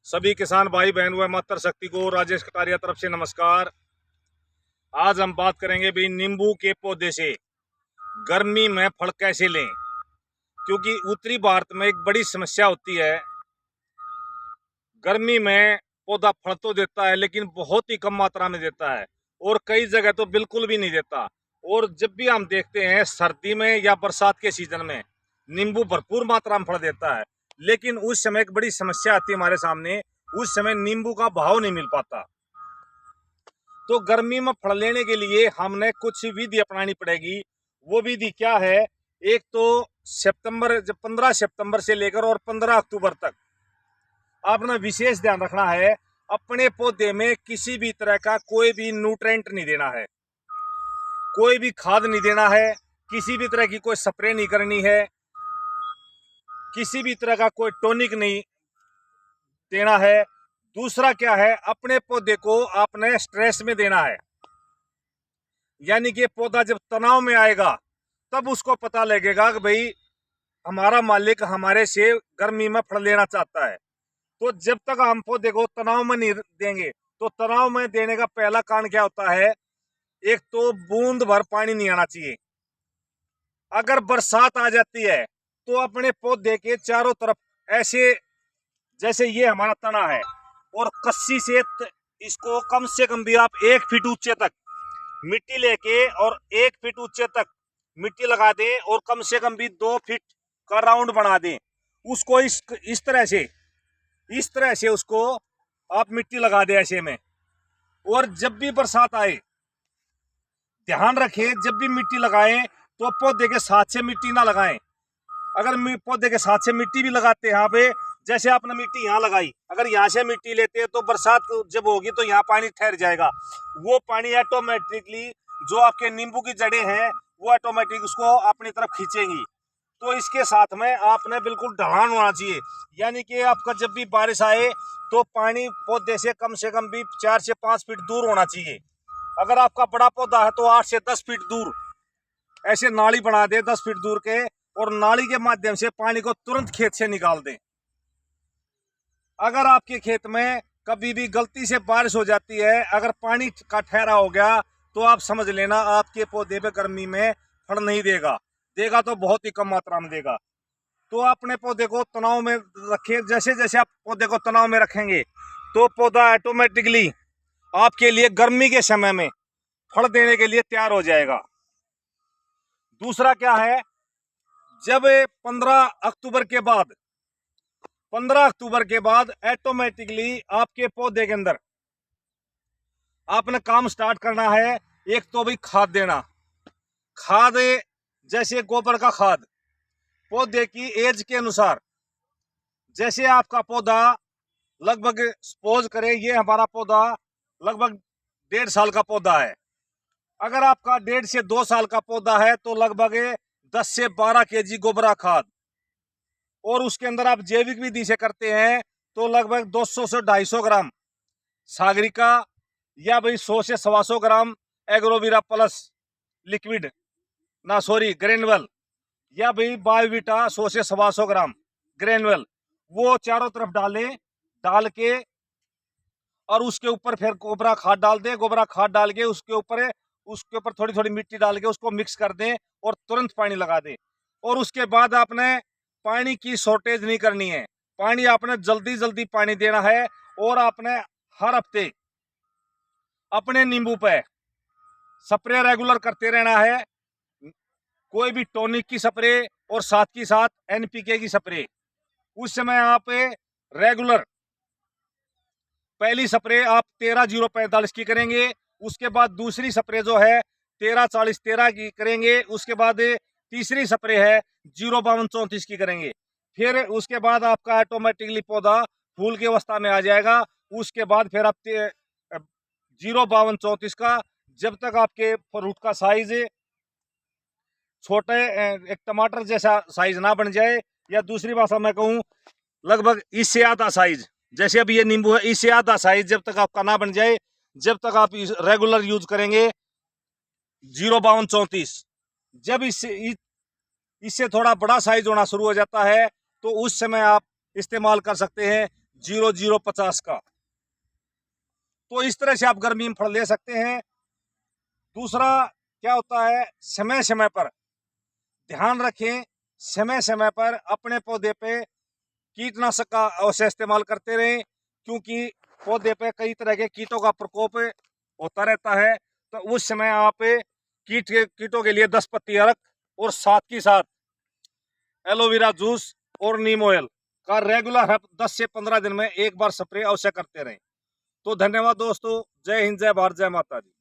सभी किसान भाई बहन व मातृ शक्ति को राजेश कटारिया तरफ से नमस्कार। आज हम बात करेंगे भी नींबू के पौधे से गर्मी में फल कैसे लें, क्योंकि उत्तरी भारत में एक बड़ी समस्या होती है। गर्मी में पौधा फल तो देता है लेकिन बहुत ही कम मात्रा में देता है और कई जगह तो बिल्कुल भी नहीं देता। और जब भी हम देखते हैं सर्दी में या बरसात के सीजन में नींबू भरपूर मात्रा में फल देता है, लेकिन उस समय एक बड़ी समस्या आती है हमारे सामने। उस समय नींबू का भाव नहीं मिल पाता। तो गर्मी में फल लेने के लिए हमने कुछ विधि अपनानी पड़ेगी। वो विधि क्या है? एक तो सितंबर, जब 15 सितंबर से लेकर और 15 अक्टूबर तक आपने विशेष ध्यान रखना है, अपने पौधे में किसी भी तरह का कोई भी न्यूट्रेंट नहीं देना है, कोई भी खाद नहीं देना है, किसी भी तरह की कोई स्प्रे नहीं करनी है, किसी भी तरह का कोई टॉनिक नहीं देना है। दूसरा क्या है, अपने पौधे को आपने स्ट्रेस में देना है, यानी कि पौधा जब तनाव में आएगा तब उसको पता लगेगा कि भाई हमारा मालिक हमारे से गर्मी में फल लेना चाहता है। तो जब तक हम पौधे को तनाव में नहीं देंगे, तो तनाव में देने का पहला कारण क्या होता है? एक तो बूंद भर पानी नहीं आना चाहिए। अगर बरसात आ जाती है तो अपने पौधे के चारों तरफ ऐसे, जैसे ये हमारा तना है, और कस्सी से इसको कम से कम भी आप 1 फीट ऊंचे तक मिट्टी लेके और 1 फीट ऊंचे तक मिट्टी लगा दें और कम से कम भी 2 फीट का राउंड बना दें। उसको इस तरह से उसको आप मिट्टी लगा दें ऐसे में। और जब भी बरसात आए ध्यान रखें, जब भी मिट्टी लगाएं तो पौधे के साथ से मिट्टी ना लगाएं। अगर पौधे के साथ से मिट्टी भी लगाते हैं, यहाँ पे जैसे आपने मिट्टी यहाँ लगाई, अगर यहाँ से मिट्टी लेते हैं तो बरसात जब होगी तो यहाँ पानी ठहर जाएगा। वो पानी ऑटोमेटिकली जो आपके नींबू की जड़ें हैं वो ऑटोमेटिक उसको अपनी तरफ खींचेंगी। तो इसके साथ में आपने बिल्कुल ढलान होना चाहिए, यानी कि आपका जब भी बारिश आए तो पानी पौधे से कम भी 4 से 5 फीट दूर होना चाहिए। अगर आपका बड़ा पौधा है तो 8 से 10 फीट दूर ऐसे नाली बना दे, 10 फीट दूर के, और नाली के माध्यम से पानी को तुरंत खेत से निकाल दें। अगर आपके खेत में कभी भी गलती से बारिश हो जाती है, अगर पानी का ठहरा हो गया, तो आप समझ लेना आपके पौधे पे गर्मी में फल नहीं देगा तो बहुत ही कम मात्रा में देगा। तो अपने पौधे को तनाव में रखें। जैसे जैसे आप पौधे को तनाव में रखेंगे तो पौधा ऑटोमेटिकली आपके लिए गर्मी के समय में फल देने के लिए तैयार हो जाएगा। दूसरा क्या है, जब 15 अक्टूबर के बाद ऑटोमेटिकली आपके पौधे के अंदर आपने काम स्टार्ट करना है। एक तो भाई खाद देना। खाद जैसे गोबर का खाद पौधे की एज के अनुसार, जैसे आपका पौधा लगभग सपोज करें ये हमारा पौधा लगभग 1.5 साल का पौधा है। अगर आपका 1.5 से 2 साल का पौधा है तो लगभग 10 से 12 केजी गोबरा खाद, और उसके अंदर आप जैविक विधि से करते हैं तो लगभग 200 से 250 ग्राम सागरिका, या भाई 100 से 125 ग्राम एग्रोवीरा प्लस लिक्विड ग्रेनुअल, या भाई बायोविटा 100 से 125 ग्राम ग्रेनुअल, वो चारों तरफ डाल के और उसके ऊपर फिर गोबरा खाद डाल दें। गोबरा खाद डाल के उसके ऊपर थोड़ी थोड़ी मिट्टी डाल के उसको मिक्स कर दें और तुरंत पानी लगा दें। और उसके बाद आपने पानी की शॉर्टेज नहीं करनी है, पानी आपने जल्दी पानी देना है। और आपने हर हफ्ते अपने नींबू पे स्प्रे रेगुलर करते रहना है। कोई भी टॉनिक की स्प्रे और साथ की साथ एनपीके की स्प्रे। उस समय आप रेगुलर पहली स्प्रे आप 13-0-45 की करेंगे, उसके बाद दूसरी स्प्रे जो है 13-40-13 की करेंगे, उसके बाद तीसरी स्प्रे है 0-52-34 की करेंगे। फिर उसके बाद आपका ऑटोमेटिकली पौधा फूल की अवस्था में आ जाएगा। उसके बाद फिर आप 0-52-34 का, जब तक आपके फ्रूट का साइज छोटे एक टमाटर जैसा साइज ना बन जाए, या दूसरी भाषा में कहूँ लगभग इससे आधा साइज, जैसे अभी ये नींबू है इससे आधा साइज जब तक आपका ना बन जाए, जब तक आप रेगुलर यूज करेंगे 0-52-34। जब इससे थोड़ा बड़ा साइज होना शुरू हो जाता है तो उस समय आप इस्तेमाल कर सकते हैं 0050 का। तो इस तरह से आप गर्मी में फल ले सकते हैं। दूसरा क्या होता है, समय समय पर ध्यान रखें, समय समय पर अपने पौधे पे कीटनाशक का अवश्य इस्तेमाल करते रहें, क्योंकि पौधे पे कई तरह के कीटों का प्रकोप होता रहता है। तो उस समय आप कीटों के लिए 10 पत्ती अर्क और साथ ही साथ एलोवेरा जूस और नीम ऑयल का रेगुलर 10 से 15 दिन में एक बार स्प्रे अवश्य करते रहें। तो धन्यवाद दोस्तों, जय हिंद, जय भारत, जय माता दी।